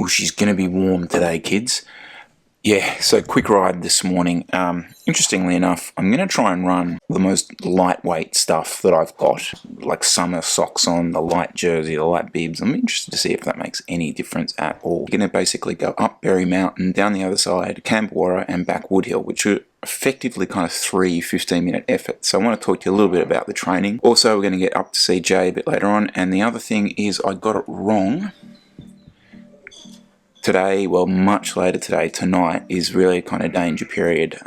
Oh, she's going to be warm today, kids. Yeah, so quick ride this morning. Interestingly enough, I'm going to try and run the most lightweight stuff that I've got, like summer socks on, the light jersey, the light bibs. I'm interested to see if that makes any difference at all. I'm going to basically go up Berry Mountain, down the other side, Campagnolo and back Woodhill, which are effectively kind of 3 15-minute efforts. So I want to talk to you a little bit about the training. Also, we're going to get up to see Jay a bit later on. And the other thing is I got it wrong. Today, well, much later today, tonight, is really a kind of danger period,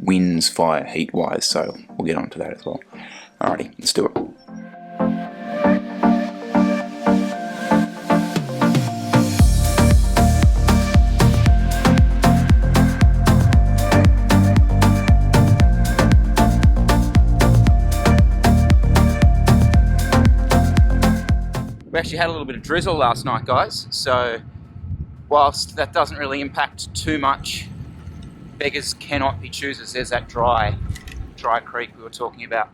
winds, fire, heat-wise, so we'll get onto that as well. Alrighty, let's do it. We actually had a little bit of drizzle last night, guys, so whilst that doesn't really impact too much, beggars cannot be choosers. There's that dry creek we were talking about.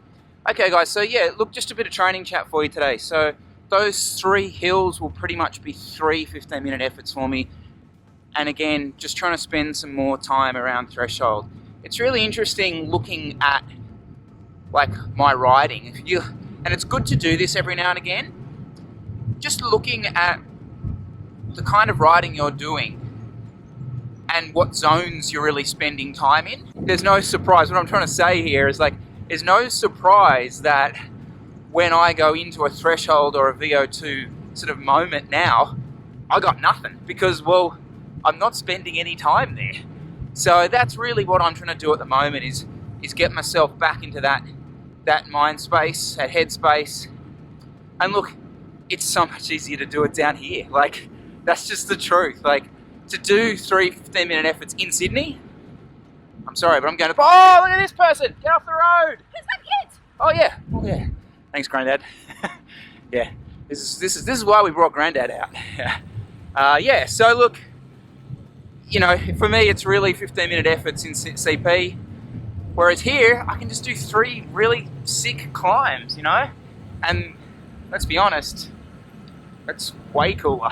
Okay guys, so yeah, look, just a bit of training chat for you today. So those 3 hills will pretty much be 3 15-minute efforts for me. And again, just trying to spend some more time around threshold. It's really interesting looking at like my riding. And it's good to do this every now and again. Just looking at the kind of riding you're doing and what zones you're really spending time in. There's no surprise. What I'm trying to say here is like, there's no surprise that when I go into a threshold or a VO2 sort of moment now, I got nothing because, well, I'm not spending any time there. So that's really what I'm trying to do at the moment is get myself back into that mind space, that head space. And look, it's so much easier to do it down here. Like, that's just the truth. Like, to do 3 15-minute efforts in Sydney, I'm sorry, but I'm going to... Oh, look at this person! Get off the road! Who's that kid? Oh, yeah. Oh, yeah. Thanks, Grandad. Yeah. This is why we brought Grandad out. Yeah, so look, you know, for me, it's really 15-minute efforts in CP, whereas here, I can just do 3 really sick climbs, you know? And let's be honest, that's way cooler.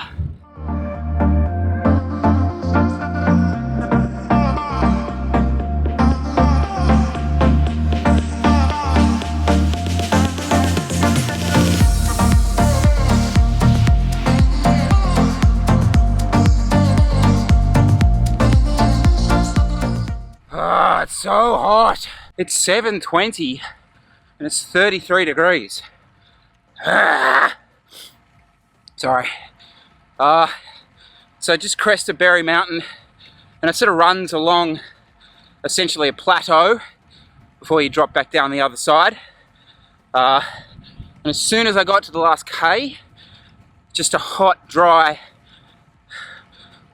It's so hot. It's 7:20 and it's 33 degrees. Sorry. So just crested Berry Mountain and it sort of runs along essentially a plateau before you drop back down the other side. And as soon as I got to the last K, just a hot, dry,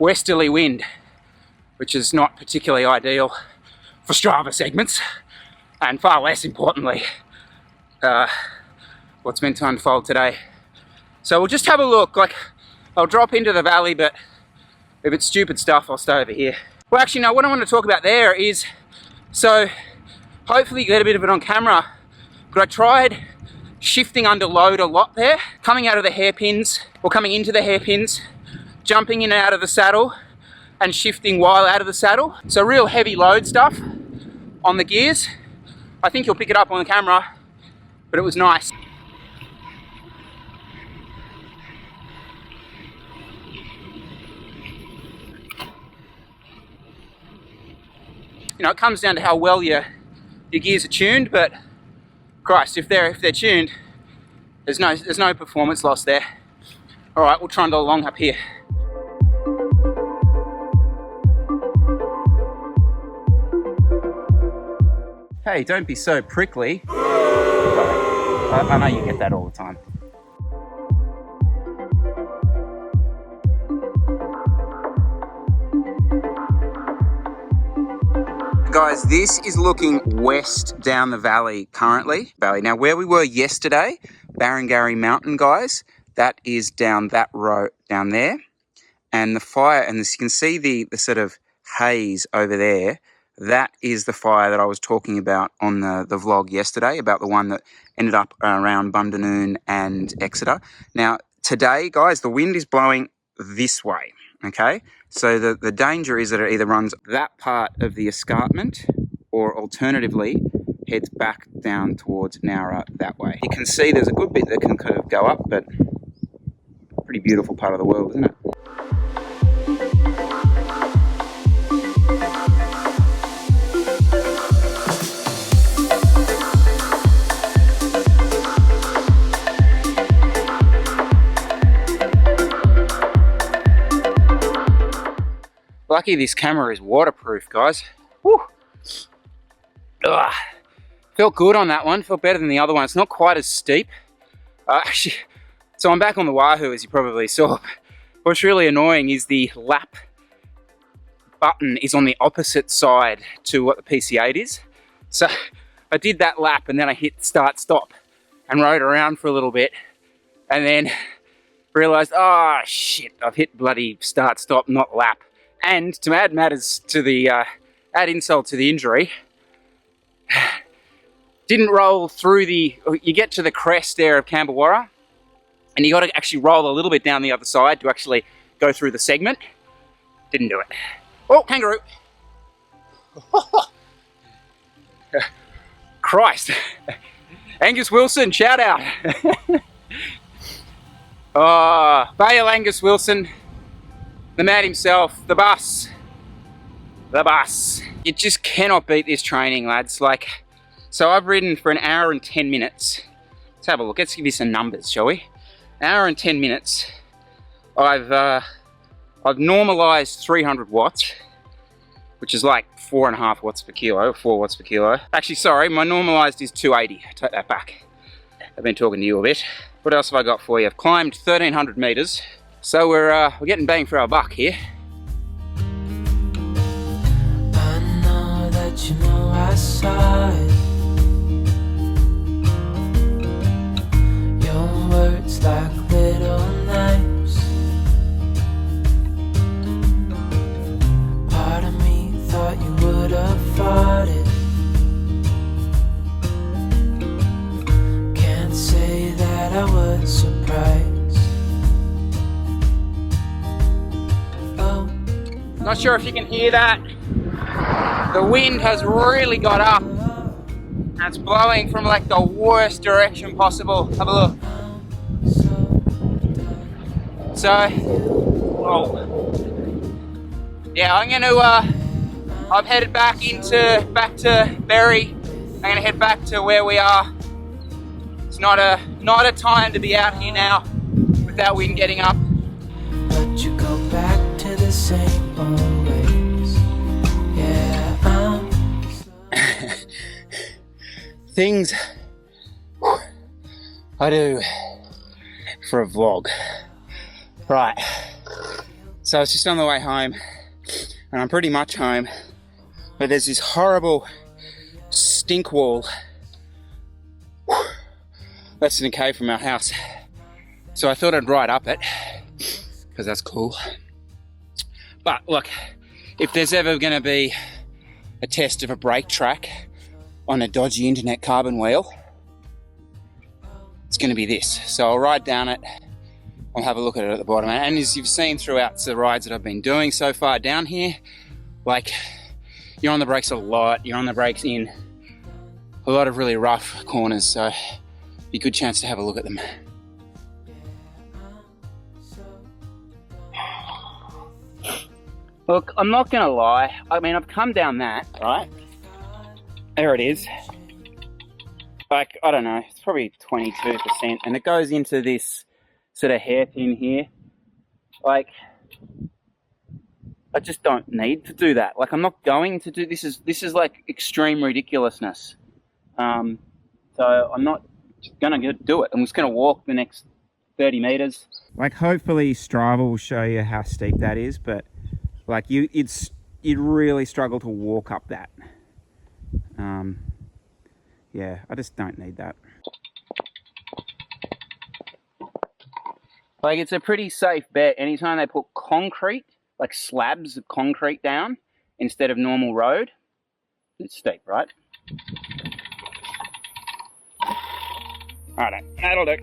westerly wind, which is not particularly ideal for Strava segments, and far less importantly, what's meant to unfold today. So we'll just have a look. Like, I'll drop into the valley, but if it's stupid stuff, I'll stay over here. Well, actually, no, what I want to talk about there is, so hopefully you get a bit of it on camera, but I tried shifting under load a lot there, coming out of the hairpins, or coming into the hairpins, jumping in and out of the saddle, and shifting while out of the saddle. So real heavy load stuff on the gears. I think you'll pick it up on the camera, but it was nice. You know, it comes down to how well your gears are tuned, but Christ, if they're tuned, there's no performance loss there. All right, we'll try and go along up here. Hey, don't be so prickly. I know you get that all the time. Guys, this is looking west down the valley currently. Now, where we were yesterday, Barrengarry Mountain, guys, that is down that road down there. And the fire, and this, you can see the sort of haze over there. That is the fire that I was talking about on the vlog yesterday, about the one that ended up around Bundanoon and Exeter. Now, today, guys, the wind is blowing this way. Okay, so the danger is that it either runs that part of the escarpment or alternatively heads back down towards Nowra that way. You can see there's a good bit that can kind of go up, but pretty beautiful part of the world, isn't it? Lucky this camera is waterproof, guys. Woo. Ugh. Felt good on that one, felt better than the other one. It's not quite as steep. Actually, so I'm back on the Wahoo, as you probably saw. What's really annoying is the lap button is on the opposite side to what the PC8 is. So I did that lap and then I hit start stop and rode around for a little bit and then realized, oh shit, I've hit bloody start stop, not lap. And to add matters to the, add insult to the injury, didn't roll through you get to the crest there of Campagnolo, and you got to actually roll a little bit down the other side to actually go through the segment. Didn't do it. Oh, kangaroo. Christ. Angus Wilson, shout out. Oh, Bail Angus Wilson. The man himself, the bus. The bus. You just cannot beat this training, lads. Like, so I've ridden for an hour and 10 minutes. Let's have a look. Let's give you some numbers, shall we? An hour and 10 minutes. I've normalized 300 watts, which is like 4.5 watts per kilo, 4 watts per kilo. Actually, sorry, my normalized is 280. I take that back. I've been talking to you a bit. What else have I got for you? I've climbed 1,300 meters. So we're getting bang for our buck here. I know that you know I saw it. Your words like little knives. Part of me thought you would have fought it. Can't say that I was surprised. Not sure if you can hear that. The wind has really got up. And it's blowing from like the worst direction possible. Have a look. So, oh. Yeah, I'm gonna, I've headed back to Berry. I'm gonna head back to where we are. It's not a time to be out here now with that wind getting up. But you go back to the same old ways. Yeah, Things I do for a vlog. Right, so it's just on the way home, and I'm pretty much home, but there's this horrible stink wall less than a K from our house. So I thought I'd ride up it, because that's cool. But look, if there's ever going to be a test of a brake track on a dodgy internet carbon wheel, it's going to be this. So I'll ride down it, I'll have a look at it at the bottom. And as you've seen throughout the rides that I've been doing so far down here, like, you're on the brakes a lot, you're on the brakes in a lot of really rough corners, so be a good chance to have a look at them. Look, I'm not gonna lie, I mean, I've come down that, right? There it is. Like, I don't know, it's probably 22%, and it goes into this sort of hairpin here. Like, I just don't need to do that. Like, I'm not going to do this. Is like extreme ridiculousness. So I'm not gonna do it. I'm just gonna walk the next 30 meters. Like, hopefully Strava will show you how steep that is, but like, you'd really struggle to walk up that. Yeah, I just don't need that. Like, it's a pretty safe bet. Anytime they put concrete, like slabs of concrete down instead of normal road, it's steep, right? Alright, that'll do.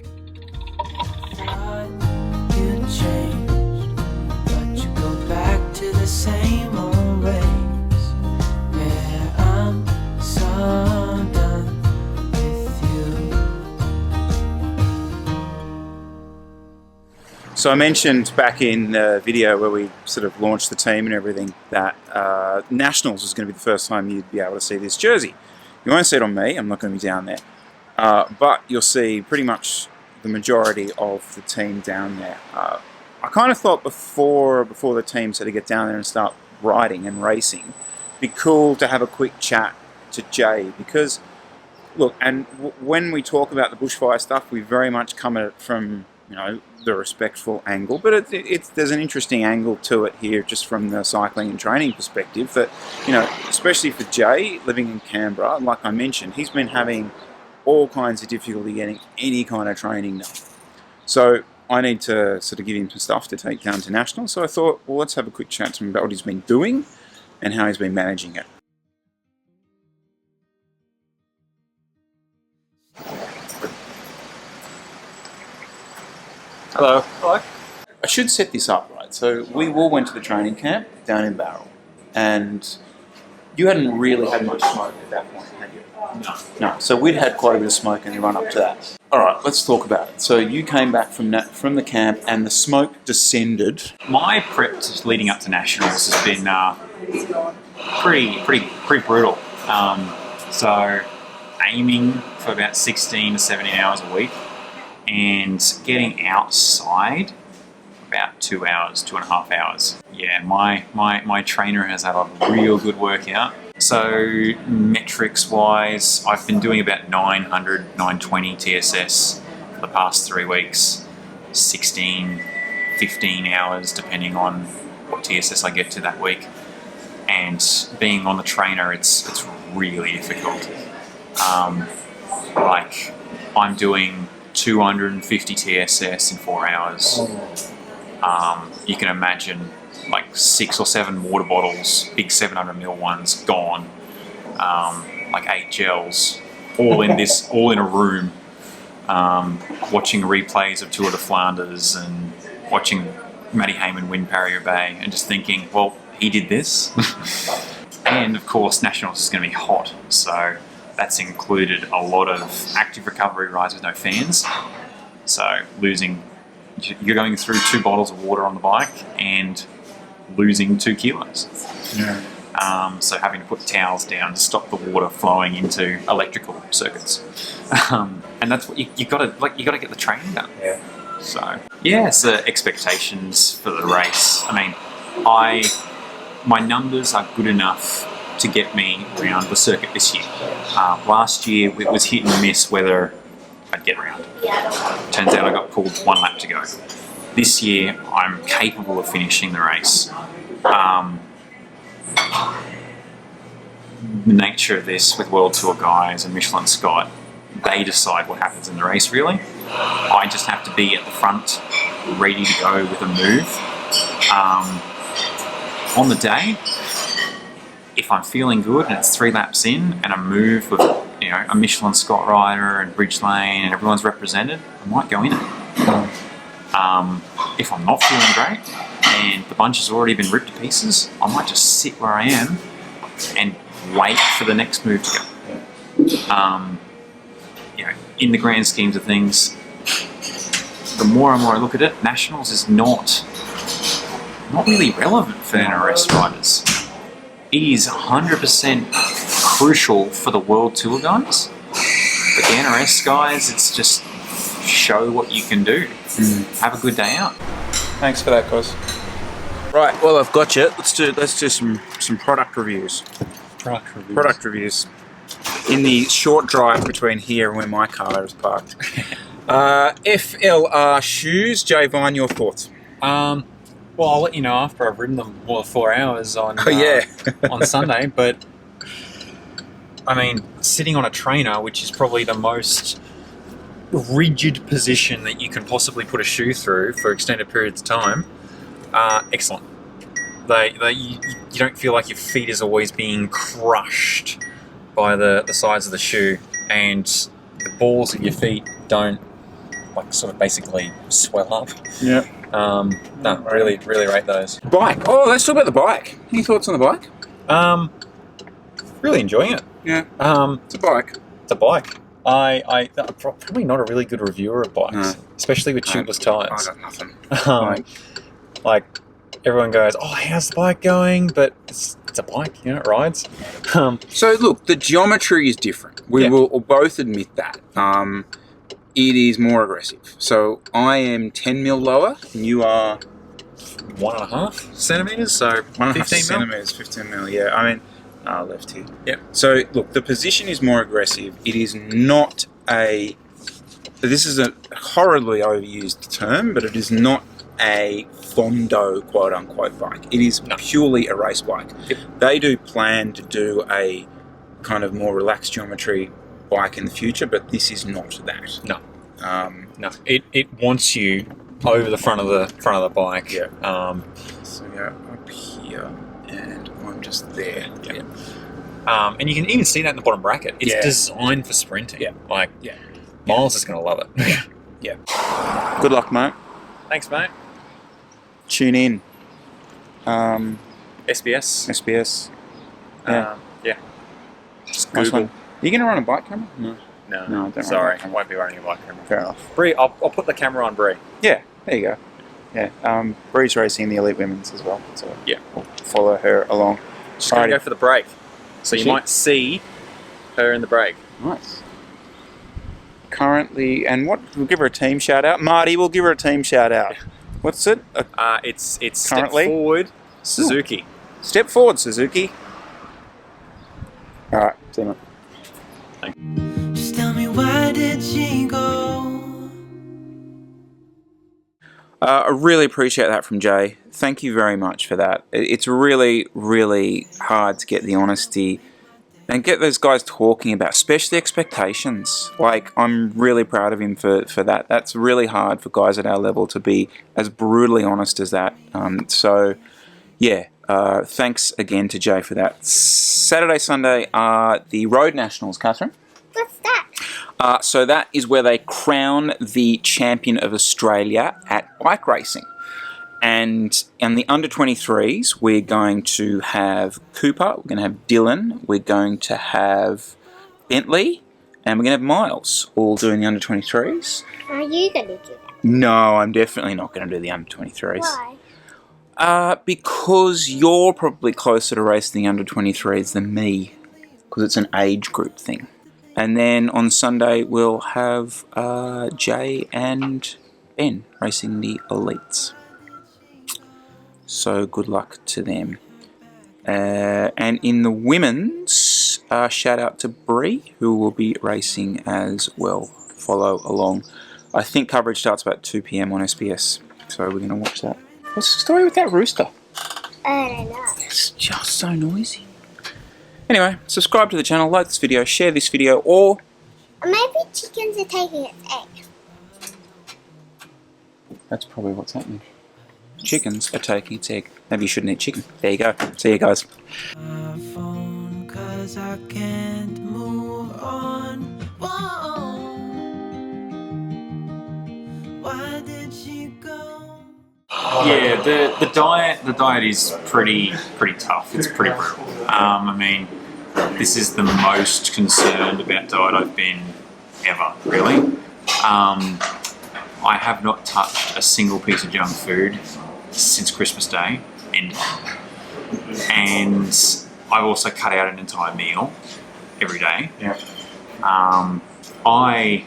you changed, but you go the same old ways. Yeah, I'm so done with you. So I mentioned back in the video where we sort of launched the team and everything that Nationals was going to be the first time you'd be able to see this jersey. You won't see it on me, I'm not going to be down there. But you'll see pretty much the majority of the team down there. I kind of thought before the team said to get down there and start riding and racing, it'd be cool to have a quick chat to Jay, because look, and when we talk about the bushfire stuff, we very much come at it from, you know, the respectful angle, but there's an interesting angle to it here just from the cycling and training perspective that, you know, especially for Jay living in Canberra, like I mentioned, he's been having all kinds of difficulty getting any kind of training done. So I need to sort of give him some stuff to take down to National. So I thought, well, let's have a quick chat to him about what he's been doing and how he's been managing it. Hello. Hello. I should set this up, right? So we all went to the training camp down in Barrel, and you hadn't really had much smoke at that point, had you? No. So we'd had quite a bit of smoke in the run up to that. All right, let's talk about it. So you came back from the camp, and the smoke descended. My prep leading up to Nationals has been pretty brutal. So aiming for about 16 to 17 hours a week, and getting outside about 2 hours, 2.5 hours. Yeah, my trainer has had a real good workout. So metrics wise, I've been doing about 900, 920 TSS for the past 3 weeks, 16, 15 hours depending on what TSS I get to that week. And being on the trainer, it's really difficult. Like I'm doing 250 TSS in 4 hours. You can imagine like 6 or 7 water bottles, big 700ml ones, gone. Like 8 gels, all in a room. Watching replays of Tour de Flanders and watching Matty Hayman win Paris-Roubaix, and just thinking, well, he did this. And of course, Nationals is going to be hot, so that's included a lot of active recovery rides with no fans. So you're going through 2 bottles of water on the bike and losing 2 kilos. Yeah. So having to put towels down to stop the water flowing into electrical circuits. And that's what you got to get the training done. Yeah. So yeah, so expectations for the race. I mean, my numbers are good enough to get me around the circuit this year. Last year it was hit and miss whether I'd get around. Turns out I got pulled 1 lap to go. This year I'm capable of finishing the race. The nature of this with World Tour guys and Michelin Scott, they decide what happens in the race really. I just have to be at the front, ready to go with a move. On the day, if I'm feeling good and it's 3 laps in and I move with, you know, a Michelin Scott rider and Bridge Lane and everyone's represented, I might go in it. If I'm not feeling great and the bunch has already been ripped to pieces, I might just sit where I am and wait for the next move to go. You know, in the grand schemes of things, the more and more I look at it, Nationals is not really relevant for NRS riders. It is 100% crucial for the World Tour guys, but the NRS guys, it's just show what you can do. Have a good day out. Thanks for that, guys. Right, well, I've got you. Let's do some product reviews. Product reviews. In the short drive between here and where my car is parked. FLR shoes. Jay Vine, your thoughts? Well, I'll let you know after I've ridden them for 4 hours on on Sunday. But I mean, sitting on a trainer, which is probably the most rigid position that you can possibly put a shoe through for extended periods of time, excellent. You don't feel like your feet is always being crushed by the sides of the shoe, and the balls of your feet don't like sort of basically swell up. Yeah. No, really rate those. Bike. Oh, let's talk about the bike. Any thoughts on the bike? Really enjoying it. Yeah. It's a bike. It's a bike. I'm probably not a really good reviewer of bikes, No. especially with tubeless I tyres. got nothing. Like everyone goes, "Oh, how's the bike going?" But it's a bike, you know, it rides. So look, the geometry is different. We will both admit that. It is more aggressive. So I am 10 mil lower, and you are 1.5 centimeters, so 1.5 15 mil. centimeters, 15 mil. Yeah, I mean, left here. Yep. So look, the position is more aggressive. It is not a. This is a horribly overused term, but it is not a Fondo quote unquote bike. It is purely a race bike. Yep. They do plan to do a kind of more relaxed geometry bike in the future, but this is not that. No. No. It wants you over the front of the bike. Yeah. So we go up here, and I'm just there. Yeah. And you can even see that in the bottom bracket. It's designed for sprinting. Yeah. Like, Miles is going to love it. Yeah. Good luck, mate. Thanks, mate. Tune in. SBS. Yeah. Just Nice Google. one. Are you going to run a bike camera? No. No, No, don't sorry. run a I won't be running a bike camera. Fair enough. Bree, I'll put the camera on Bree. Yeah, there you go. Yeah, Bree's racing the elite women's as well, so Yeah. we'll follow her along. She's going to Alrighty. go for the break. So you She- might see her in the break. Nice. Currently, and what? We'll give her a team shout out. Marty, we'll give her a team shout out. What's it? It's Currently? Step Forward Suzuki. Step forward, Suzuki. All right, see you, mate. Just tell me, why did she go? I really appreciate that from Jay. Thank you very much for that. It's really, really hard to get the honesty and get those guys talking about, especially expectations. Like, I'm really proud of him for that. That's really hard for guys at our level to be as brutally honest as that. Thanks again to Jay for that. Saturday, Sunday are the Road Nationals, Catherine. What's that? So that is where they crown the champion of Australia at bike racing. And in the under-23s, we're going to have Cooper, we're going to have Dylan, we're going to have Bentley, and we're going to have Miles, all doing the under-23s. Are you going to do that? No, I'm definitely not going to do the under-23s. Why? Because you're probably closer to racing the under-23s than me, because it's an age group thing. And then on Sunday, we'll have Jay and Ben racing the elites. So good luck to them. And in the women's, shout out to Bree, who will be racing as well. Follow along. I think coverage starts about 2 PM on SBS, so we're going to watch that. What's the story with that rooster? I don't know. It's just so noisy. Anyway, subscribe to the channel, like this video, share this video, or... Maybe chickens are taking its egg. That's probably what's happening. Chickens are taking its egg. Maybe you shouldn't eat chicken. There you go. See you guys. My phone, 'cause I can't move on. Whoa. Why did she go? Yeah, the diet is pretty tough. It's pretty brutal. I mean, this is the most concerned about diet I've been ever, really. I have not touched a single piece of junk food since Christmas Day, and I've also cut out an entire meal every day. Yeah. I'm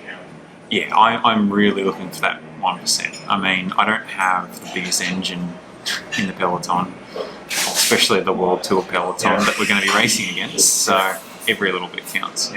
really looking for that 1%. I mean, I don't have the biggest engine in the peloton, especially the World Tour peloton that we're going to be racing against, so every little bit counts.